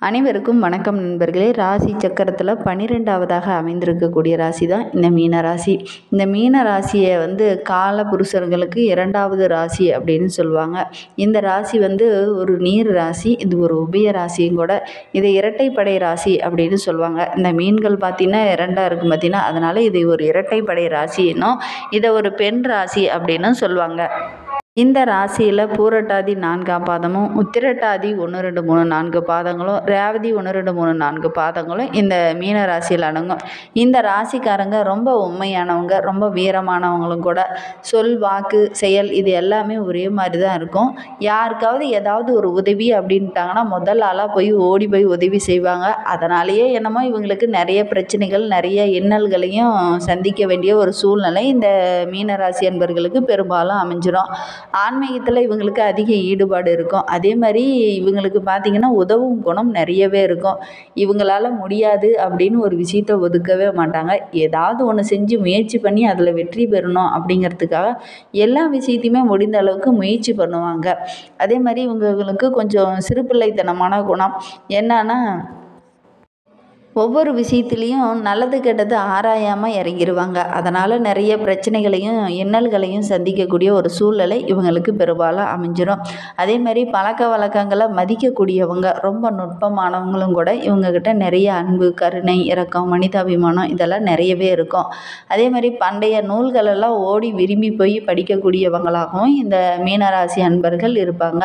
அனைவருக்கும் வணக்கம் நண்பர்களே. ராசி சக்கரத்தில் 12வதாக அமைந்திருக்கக்கூடிய ராசி தான் இந்த மீன ராசி. இந்த மீன ராசியை கால புருஷர்களுக்கு 2வது ராசி அப்படின்னு சொல்லுவாங்க. இந்த ராசி ஒரு நீர் ராசி, இது ஒரு உபய ராசியும் கூட. இதை இரட்டைப்படை ராசி அப்படின்னு சொல்லுவாங்க. இந்த மீன்கள் பார்த்தீங்கன்னா 2ஆக இருக்கும் பார்த்தீங்கன்னா, அதனால இது ஒரு இரட்டைப்படை ராசின்னும் இதை ஒரு பெண் ராசி அப்படின்னு சொல்லுவாங்க. இந்த ராசியில் பூரட்டாதி 4ஆம் பாதமும், உத்திரட்டாதி 1, 2, 3, 4 பாதங்களும், ரேவதி 1, 2, 3, 4 பாதங்களும் இந்த மீன ராசியில் அடங்கும். இந்த ராசிக்காரங்க ரொம்ப உண்மையானவங்க, ரொம்ப வீரமானவங்களும் கூட. சொல், வாக்கு, செயல் இது எல்லாமே ஒரே மாதிரி தான் இருக்கும். யாருக்காவது ஏதாவது ஒரு உதவி அப்படின்ட்டாங்கன்னா முதல் ஆளாக போய் ஓடி போய் உதவி செய்வாங்க. அதனாலேயே என்னமோ இவங்களுக்கு நிறைய பிரச்சனைகள், நிறைய இன்னல்களையும் சந்திக்க வேண்டிய ஒரு சூழ்நிலை இந்த மீனராசி அன்பர்களுக்கு பெரும்பாலும் அமைஞ்சிரும். ஆன்மீகத்தில் இவங்களுக்கு அதிக ஈடுபாடு இருக்கும். அதே மாதிரி இவங்களுக்கு பார்த்திங்கன்னா உதவும் குணம் நிறையவே இருக்கும். இவங்களால் முடியாது அப்படின்னு ஒரு விஷயத்தை ஒதுக்கவே மாட்டாங்க. ஏதாவது ஒன்று செஞ்சு முயற்சி பண்ணி அதில் வெற்றி பெறணும் அப்படிங்கிறதுக்காக எல்லா விஷயத்தையுமே முடிந்த அளவுக்கு முயற்சி பண்ணுவாங்க. அதே மாதிரி இவங்களுக்கு கொஞ்சம் சிறுபிள்ளைத்தனமான குணம் என்னன்னா, ஒவ்வொரு விஷயத்துலேயும் நல்லது கெட்டது ஆராயாமல் இறங்கிடுவாங்க. அதனால் நிறைய பிரச்சனைகளையும் இன்னல்களையும் சந்திக்கக்கூடிய ஒரு சூழ்நிலை இவங்களுக்கு பெரும்பாலும் அமைஞ்சிடும். அதே மாதிரி பழக்க வழக்கங்களை மதிக்கக்கூடியவங்க, ரொம்ப நுட்பமானவங்களும் கூட. இவங்கக்கிட்ட நிறைய அன்பு, கருணை, இரக்கம், மனிதாபிமானம் இதெல்லாம் நிறையவே இருக்கும். அதே மாதிரி பண்டைய நூல்களெல்லாம் ஓடி விரும்பி போய் படிக்கக்கூடியவங்களாகவும் இந்த மீனராசி அன்பர்கள் இருப்பாங்க.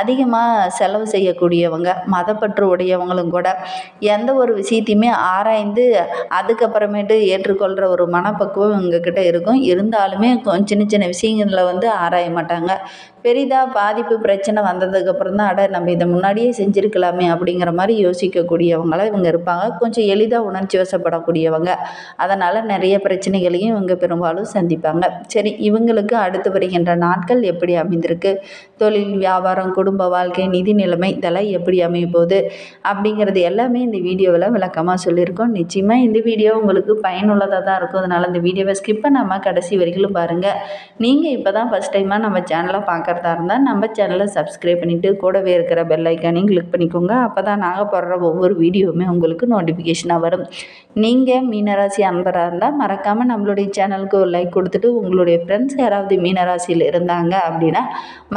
அதிகமாக செலவு செய்யக்கூடியவங்க, மதப்பற்று உடையவங்களும் கூட. எந்த ஒரு விஷயத்தையுமே ஆராய்ந்து அதுக்கப்புறமேட்டு ஏற்றுக்கொள்கிற ஒரு மனப்பக்குவம் இவங்கக்கிட்ட இருக்கும். இருந்தாலுமே சின்ன சின்ன விஷயங்களில் ஆராய மாட்டாங்க. பெரிதாக பாதிப்பு பிரச்சனை வந்ததுக்கப்புறம் தான் நம்ம இதை முன்னாடியே செஞ்சுருக்கலாமே அப்படிங்கிற மாதிரி யோசிக்கக்கூடியவங்களாக இவங்க இருப்பாங்க. கொஞ்சம் எளிதாக உணர்ச்சி வசப்படக்கூடியவங்க. அதனால் நிறைய பிரச்சனைகளையும் இவங்க பெரும்பாலும் சந்திப்பாங்க. சரி, இவங்களுக்கு அடுத்து வருகின்ற நாட்கள் எப்படி அமைந்திருக்கு, தொழில், வியாபாரம், குடும்ப வாழ்க்கை, நிதி நிலைமை இதெல்லாம் எப்படி அமைய போகுது அப்படிங்கிறது எல்லாமே இந்த வீடியோவில் விளக்கமாக சொல்லியிருக்கோம். நிச்சயமாக இந்த வீடியோ உங்களுக்கு பயனுள்ளதாக தான் இருக்கும். அதனால் இந்த வீடியோவை ஸ்கிப் பண்ணாமல் கடைசி வரைக்கும் பாருங்கள். நீங்கள் இப்போ தான் ஃபஸ்ட் டைமாக நம்ம சேனலை பார்க்குறதா இருந்தால் நம்ம சேனலை சப்ஸ்கிரைப் பண்ணிவிட்டு கூடவே இருக்கிற பெல் ஐக்கானையும் கிளிக் பண்ணிக்கோங்க. அப்போ தான் நாங்கள் போடுற ஒவ்வொரு வீடியோவுமே உங்களுக்கு நோட்டிஃபிகேஷனாக வரும். நீங்கள் மீனராசி அன்பராக இருந்தால் மறக்காமல் நம்மளுடைய சேனலுக்கு ஒரு லைக் கொடுத்துட்டு, உங்களுடைய ஃப்ரெண்ட்ஸ் யாராவது மீனராசியில் இருந்தாங்க அப்படின்னா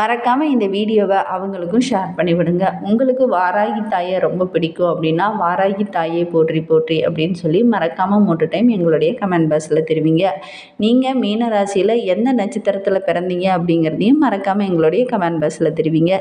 மறக்காமல் இந்த வீடியோவை அவங்களுக்கும் ஷேர் பண்ணிவிடுங்க. உங்களுக்கு வாராகி தாயை ரொம்ப பிடிக்கும் அப்படின்னா வாராகி தாயை போற்றி போற்றி அப்படின்னு சொல்லி மறக்காமல் 3 டைம் எங்களுடைய கமெண்ட் பாக்ஸில் தெரிவிங்க. நீங்கள் மீனராசியில் எந்த நட்சத்திரத்தில் பிறந்தீங்க அப்படிங்கிறதையும் மறக்காமல் எங்களுடைய கமெண்ட் பாக்ஸில் தெரிவிங்க.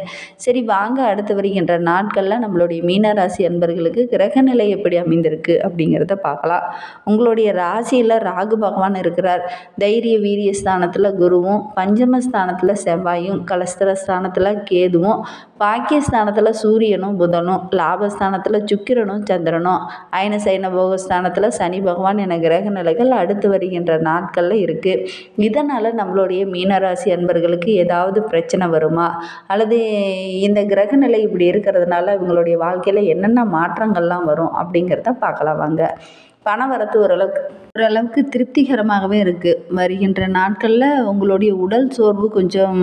சரி, வாங்க அடுத்து வருகின்ற நாட்களில் நம்மளுடைய மீனராசி அன்பர்களுக்கு கிரகநிலை எப்படி அமைந்திருக்கு அப்படிங்கிறத பார்க்கலாம். உங்களுடைய ராசியில் ராகு பகவான் இருக்கிறார். தைரிய வீரிய ஸ்தானத்தில் குருவும், பஞ்சமஸ்தானத்தில் செவ்வாயும், கலஸ்திரஸ்தானத்தில் கேதுவும், பாக்கியஸ்தானத்தில் சூரியனும் புதனும், லாபஸ்தானத்தில் சுக்கிரனும் சந்திரனும், அயன சைன போகஸ்தானத்தில் சனி பகவான் என கிரக நிலைகள் அடுத்து வருகின்ற நாட்களில் இருக்குது. இதனால் நம்மளுடைய மீனராசி அன்பர்களுக்கு ஏதாவது பிரச்சனை வருமா, அல்லது இந்த கிரக நிலை இப்படி இருக்கிறதுனால இவங்களுடைய வாழ்க்கையில் என்னென்ன மாற்றங்கள்லாம் வரும் அப்படிங்கிறத பார்க்கலாம் வாங்க. பணவரத்து ஓரளவுக்கு திருப்திகரமாகவே இருக்குது. வருகின்ற நாட்களில் உங்களுடைய உடல் சோர்வு கொஞ்சம்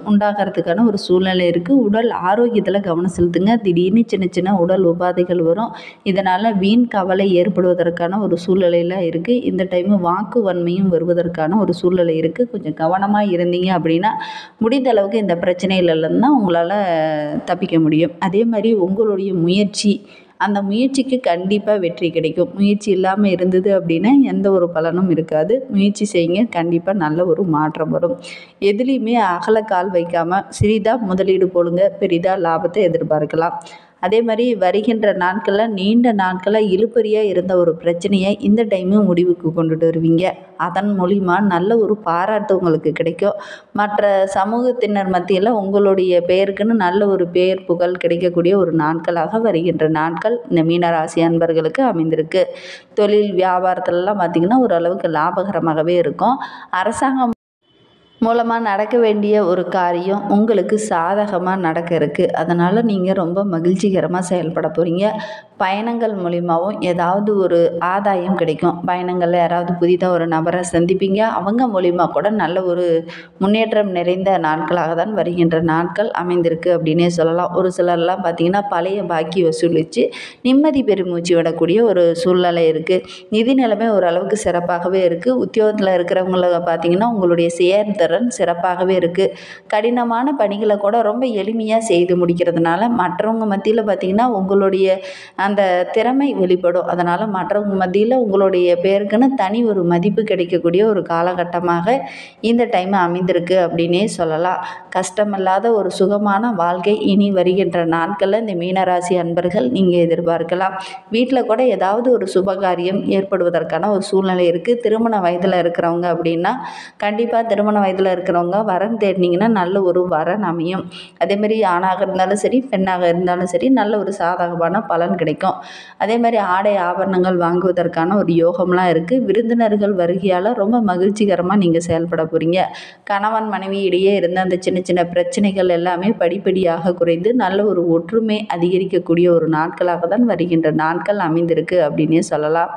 உண்டாகிறதுக்கான ஒரு சூழ்நிலை இருக்குது. உடல் ஆரோக்கியத்தில் கவனம் செலுத்துங்க. திடீர்னு சின்ன சின்ன உடல் உபாதைகள் வரும். இதனால் வீண் கவலை ஏற்படுவதற்கான ஒரு சூழ்நிலையில் இருக்குது. இந்த டைமு வாக்கு வன்மையும் வருவதற்கான ஒரு சூழ்நிலை இருக்குது. கொஞ்சம் கவனமாக இருந்தீங்க அப்படின்னா முடிந்த அளவுக்கு இந்த பிரச்சனையிலேருந்து தான் உங்களால் தப்பிக்க முடியும். அதே மாதிரி உங்களுடைய முயற்சி, அந்த முயற்சிக்கு கண்டிப்பாக வெற்றி கிடைக்கும். முயற்சி இல்லாமல் இருந்தது அப்படின்னா எந்த ஒரு பலனும் இருக்காது. முயற்சி செய்யுங்க, கண்டிப்பாக நல்ல ஒரு மாற்றம் வரும். எதுலேயுமே அகலக்கால் வைக்காமல் சிறிதாக முதலீடு போடுங்க, பெரிதாக லாபத்தை எதிர்பார்க்கலாம். அதே மாதிரி வருகின்ற நாட்களில் நீண்ட நாட்களாக இழுபறியாக இருந்த ஒரு பிரச்சனையை இந்த டைமு முடிவுக்கு கொண்டுட்டு வருவீங்க. அதன் மூலிமா நல்ல ஒரு பாராட்டு உங்களுக்கு கிடைக்கும். மற்ற சமூகத்தினர் மத்தியில் உங்களுடைய பெயருக்குன்னு நல்ல ஒரு பெயர் புகழ் கிடைக்கக்கூடிய ஒரு நாட்களாக வருகின்ற நாட்கள் இந்த மீனராசி அன்பர்களுக்கு அமைந்திருக்கு. தொழில் வியாபாரத்திலலாம் பார்த்திங்கன்னா ஓரளவுக்கு லாபகரமாகவே இருக்கும். அரசாங்கம் மூலமாக நடக்க வேண்டிய ஒரு காரியம் உங்களுக்கு சாதகமாக நடக்க இருக்குது. அதனால் நீங்கள் ரொம்ப மகிழ்ச்சிகரமாக செயல்பட போகிறீங்க. பயணங்கள் மூலிமாவும் ஏதாவது ஒரு ஆதாயம் கிடைக்கும். பயணங்களில் யாராவது புதிதாக ஒரு நபரை சந்திப்பீங்க. அவங்க மூலிமா கூட நல்ல ஒரு முன்னேற்றம் நிறைந்த நாட்களாக தான் வருகின்ற நாட்கள் அமைந்திருக்கு அப்படின்னே சொல்லலாம். ஒரு சிலர்லாம் பார்த்திங்கன்னா பழைய பாக்கி வசூலித்து நிம்மதி பெருமூச்சு விடக்கூடிய ஒரு சூழ்நிலை இருக்குது. நிதி நிலைமை ஓரளவுக்கு சிறப்பாகவே இருக்குது. உத்தியோகத்தில் இருக்கிறவங்கள பார்த்திங்கன்னா உங்களுடைய செயல்திறன் சிறப்பாகவே இருக்குது. கடினமான பணிகளை கூட ரொம்ப எளிமையாக செய்து முடிக்கிறதுனால மற்றவங்க மத்தியில் பார்த்திங்கன்னா உங்களுடைய அந்த திறமை வெளிப்படும். அதனால் மற்றவங்க மத்தியில் உங்களுடைய பேருக்குன்னு தனி ஒரு மதிப்பு கிடைக்கக்கூடிய ஒரு காலகட்டமாக இந்த டைம் அமைந்திருக்கு அப்படின்னே சொல்லலாம். கஷ்டமில்லாத ஒரு சுகமான வாழ்க்கை இனி வருகின்ற நாட்களில் இந்த மீனராசி அன்பர்கள் நீங்கள் எதிர்பார்க்கலாம். வீட்டில் கூட ஏதாவது ஒரு சுபகாரியம் ஏற்படுவதற்கான ஒரு சூழ்நிலை இருக்குது. திருமண வயதில் இருக்கிறவங்க அப்படின்னா கண்டிப்பாக திருமண வயதில் இருக்கிறவங்க வரன் தேடினீங்கன்னா நல்ல ஒரு வரன் அமையும். அதேமாதிரி ஆணாக இருந்தாலும் சரி பெண்ணாக இருந்தாலும் சரி நல்ல ஒரு சாதகமான பலன் கிடைக்கும். அதே மாதிரி ஆடை ஆபரணங்கள் வாங்குவதற்கான ஒரு யோகம்லாம் இருக்குது. விருந்தினர்கள் வருகையால் ரொம்ப மகிழ்ச்சிகரமாக நீங்கள் செயல்பட போகிறீங்க. கணவன் மனைவி இடையே இருந்த அந்த சின்ன சின்ன பிரச்சனைகள் எல்லாமே படிப்படியாக குறைந்து நல்ல ஒரு ஒற்றுமை அதிகரிக்கக்கூடிய ஒரு நாட்களாக தான் வருகின்ற நாட்கள் அமைந்திருக்கு அப்படின்னே சொல்லலாம்.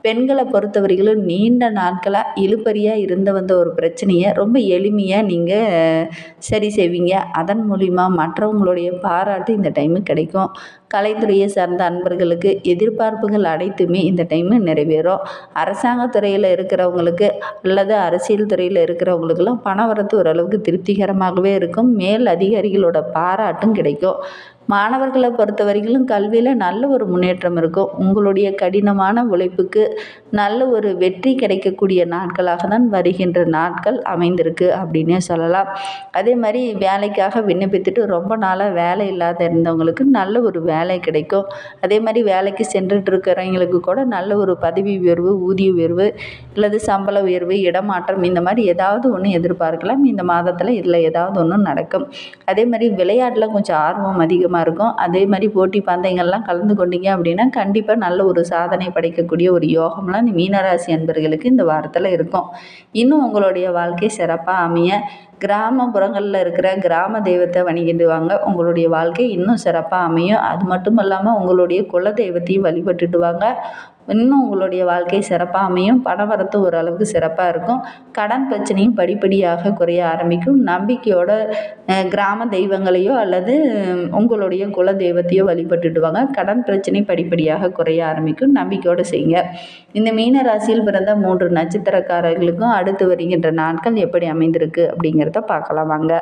பெண்களை பொறுத்தவரையிலும் நீண்ட நாட்களாக இழுபறியாக இருந்து வந்த ஒரு பிரச்சனையை ரொம்ப எளிமையாக நீங்கள் சரி செய்வீங்க. அதன் மூலிமா மற்றவங்களுடைய பாராட்டு இந்த டைமு கிடைக்கும். கலைத்துறையை சார்ந்த அன்பர்களுக்கு எதிர்பார்ப்புகள் அனைத்துமே இந்த டைமு நிறைவேறும். அரசாங்கத் துறையில் இருக்கிறவங்களுக்கு அல்லது அரசியல் துறையில் இருக்கிறவங்களுக்கெல்லாம் பணவரத்து ஓரளவுக்கு திருப்திகரமாகவே இருக்கும். மேல் அதிகாரிகளோட பாராட்டும் கிடைக்கும். மாணவர்களை பொறுத்த வரைக்கும் கல்வியில் நல்ல ஒரு முன்னேற்றம் இருக்கும். உங்களுடைய கடினமான உழைப்புக்கு நல்ல ஒரு வெற்றி கிடைக்கக்கூடிய நாட்களாக தான் வருகின்ற நாட்கள் அமைந்திருக்கு அப்படின்னே சொல்லலாம். அதே மாதிரி வேலைக்காக விண்ணப்பித்துட்டு ரொம்ப நாளாக வேலை இல்லாத இருந்தவங்களுக்கு நல்ல ஒரு வேலை கிடைக்கும். அதே மாதிரி வேலைக்கு சென்றுட்டு இருக்கிறவங்களுக்கு கூட நல்ல ஒரு பதவி உயர்வு, ஊதிய உயர்வு அல்லது சம்பள உயர்வு, இடமாற்றம் இந்த மாதிரி ஏதாவது ஒன்று எதிர்பார்க்கலாம். இந்த மாதத்தில் இதில் ஏதாவது ஒன்று நடக்கும். அதே மாதிரி விளையாட்டில் கொஞ்சம் ஆர்வம் அதிகமாக இருக்கும். அதே மாதிரி போட்டி பந்தயங்கள்லாம் கலந்து கொண்டீங்க அப்படின்னா கண்டிப்பாக நல்ல ஒரு சாதனை படைக்கக்கூடிய ஒரு யோகம்லாம் இந்த மீனராசி அன்பர்களுக்கு இந்த வாரத்தில் இருக்கும். இன்னும் உங்களுடைய வாழ்க்கை சிறப்பாக அமைய கிராமப்புறங்களில் இருக்கிற கிராம தெய்வத்தை வணங்கிடுவாங்க. உங்களுடைய வாழ்க்கை இன்னும் சிறப்பாக அமையும். அது மட்டும் இல்லாமல் உங்களுடைய குல தெய்வத்தையும் வழிபட்டுட்டு வாங்க. இன்னும் உங்களுடைய வாழ்க்கை சிறப்பாக அமையும். பணவரத்து ஓரளவுக்கு சிறப்பாக இருக்கும். கடன் பிரச்சனையும் படிப்படியாக குறைய ஆரம்பிக்கும். நம்பிக்கையோட கிராம தெய்வங்களையோ அல்லது உங்களுடைய குல தெய்வத்தையோ வழிபட்டுட்டு வாங்க. கடன் பிரச்சனை படிப்படியாக குறைய ஆரம்பிக்கும். நம்பிக்கையோடு செய்யுங்க. இந்த மீன ராசியில் பிறந்த 3 நட்சத்திரக்காரர்களுக்கும் அடுத்து வருகின்ற நாட்கள் எப்படி அமைந்திருக்கு அப்படிங்கிறத பார்க்கலாம் வாங்க.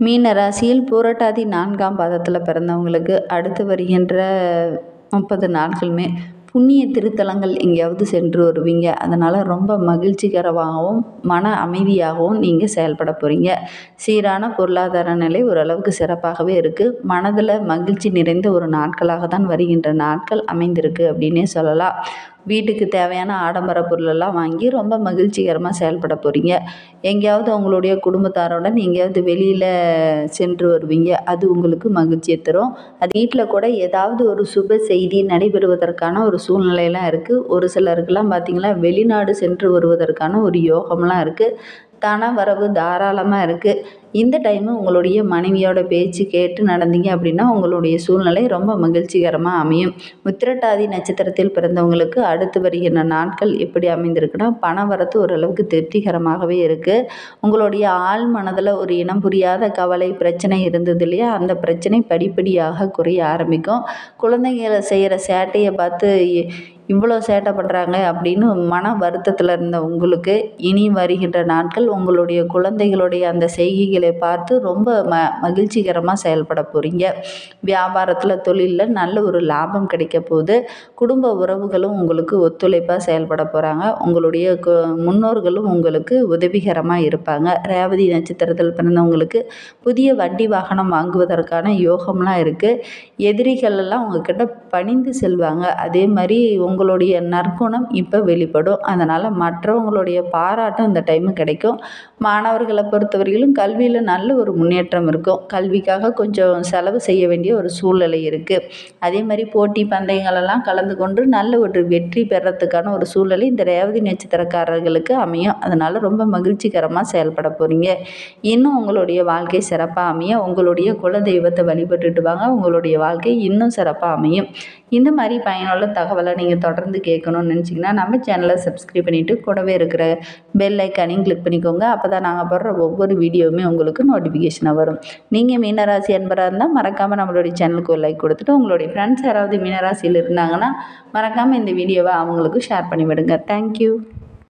மீன ராசியில் பூரட்டாதி 4ஆம் பாதத்தில் பிறந்தவங்களுக்கு அடுத்து வருகின்ற 30 நாட்களுமே புண்ணிய திருத்தலங்கள் எங்கேயாவது சென்று வருவீங்க. அதனால் ரொம்ப மகிழ்ச்சிகரமாகவும் மன அமைதியாகவும் நீங்கள் செயல்பட போகிறீங்க. சீரான பொருளாதார நிலை ஓரளவுக்கு சிறப்பாகவே இருக்குது. மனதில் மகிழ்ச்சி நிறைந்த ஒரு நாட்களாக தான் வருகின்ற நாட்கள் அமைந்திருக்கு அப்படின்னே சொல்லலாம். வீட்டுக்கு தேவையான ஆடம்பர பொருளெல்லாம் வாங்கி ரொம்ப மகிழ்ச்சிகரமாக செயல்பட போகிறீங்க. எங்கேயாவது உங்களுடைய குடும்பத்தாரோட எங்கேயாவது வெளியில் சென்று வருவீங்க. அது உங்களுக்கு மகிழ்ச்சியை தரும். அது வீட்டில் கூட ஏதாவது ஒரு சுப செய்தி நடைபெறுவதற்கான ஒரு சூழ்நிலையெல்லாம் இருக்குது. ஒரு சிலருக்கெல்லாம் பார்த்திங்கன்னா வெளிநாடு சென்று வருவதற்கான ஒரு யோகம்லாம் இருக்குது. தன வரவு தாராளமாக இருக்குது. இந்த டைமு உங்களுடைய மனைவியோட பேச்சு கேட்டு நடந்தீங்க அப்படின்னா உங்களுடைய சூழ்நிலை ரொம்ப மகிழ்ச்சிகரமாக அமையும். உத்திரட்டாதி நட்சத்திரத்தில் பிறந்தவங்களுக்கு அடுத்து வருகின்ற நாட்கள் எப்படி அமைந்திருக்குன்னா பண வரத்து ஓரளவுக்கு திருப்திகரமாகவே இருக்குது. உங்களுடைய ஆள் மனதில் ஒரு இனம் புரியாத கவலை பிரச்சனை இருந்தது இல்லையா, அந்த பிரச்சனை படிப்படியாக குறைய ஆரம்பிக்கும். குழந்தைங்களை செய்கிற சேட்டையை பார்த்து இவ்வளோ சேட்டை பண்ணுறாங்க அப்படின்னு மன வருத்தத்தில் இருந்த உங்களுக்கு இனி வருகின்ற நாட்கள் உங்களுடைய குழந்தைகளுடைய அந்த செய்கைகளை பார்த்து ரொம்ப மகிழ்ச்சிகரமாக செயல்பட போகிறீங்க. வியாபாரத்தில் தொழிலில் நல்ல ஒரு லாபம் கிடைக்க போகுது. குடும்ப உறவுகளும் உங்களுக்கு ஒத்துழைப்பாக செயல்பட போகிறாங்க. உங்களுடைய முன்னோர்களும் உங்களுக்கு உதவிகரமாக இருப்பாங்க. ரேவதி நட்சத்திரத்தில் பிறந்தவங்களுக்கு புதிய வண்டி வாகனம் வாங்குவதற்கான யோகம்லாம் இருக்குது. எதிரிகள் எல்லாம் உங்ககிட்ட பணிந்து செல்வாங்க. அதே மாதிரி உங்களுடைய உங்களுடைய நற்குணம் இப்போ வெளிப்படும். அதனால் மற்றவங்களுடைய பாராட்டும் இந்த டைமு கிடைக்கும். மாணவர்களை பொறுத்தவரையிலும் கல்வியில் நல்ல ஒரு முன்னேற்றம் இருக்கும். கல்விக்காக கொஞ்சம் செலவு செய்ய வேண்டிய ஒரு சூழ்நிலை இருக்குது. அதே மாதிரி போட்டி பந்தயங்களெல்லாம் கலந்து கொண்டு நல்ல ஒரு வெற்றி பெறத்துக்கான ஒரு சூழ்நிலை இந்த ரேவதி நட்சத்திரக்காரர்களுக்கு அமையும். அதனால் ரொம்ப மகிழ்ச்சிகரமாக செயல்பட போகிறீங்க. இன்னும் உங்களுடைய வாழ்க்கை சிறப்பாக அமைய உங்களுடைய குலதெய்வத்தை வழிபட்டுட்டு வாங்க. உங்களுடைய வாழ்க்கை இன்னும் சிறப்பாக அமையும். இந்த மாதிரி பயனுள்ள தகவலை நீங்கள் தொடர்ந்து கேட்கணும்னு நினச்சிங்கன்னா நம்ம சேனலை சப்ஸ்கிரைப் பண்ணிவிட்டு கூடவே இருக்கிற பெல் ஐக்கானையும் கிளிக் பண்ணிக்கோங்க. அப்போ தான் நாங்கள் போடுற ஒவ்வொரு வீடியோவுமே உங்களுக்கு நோட்டிஃபிகேஷனாக வரும். நீங்கள் மீனராசி அன்பராக இருந்தால் மறக்காமல் நம்மளுடைய சேனலுக்கு ஒரு லைக் கொடுத்துட்டு உங்களுடைய ஃப்ரெண்ட்ஸ் யாராவது மீனராசியில் இருந்தாங்கன்னா மறக்காமல் இந்த வீடியோவை அவங்களுக்கு ஷேர் பண்ணிவிடுங்க. தேங்க்யூ.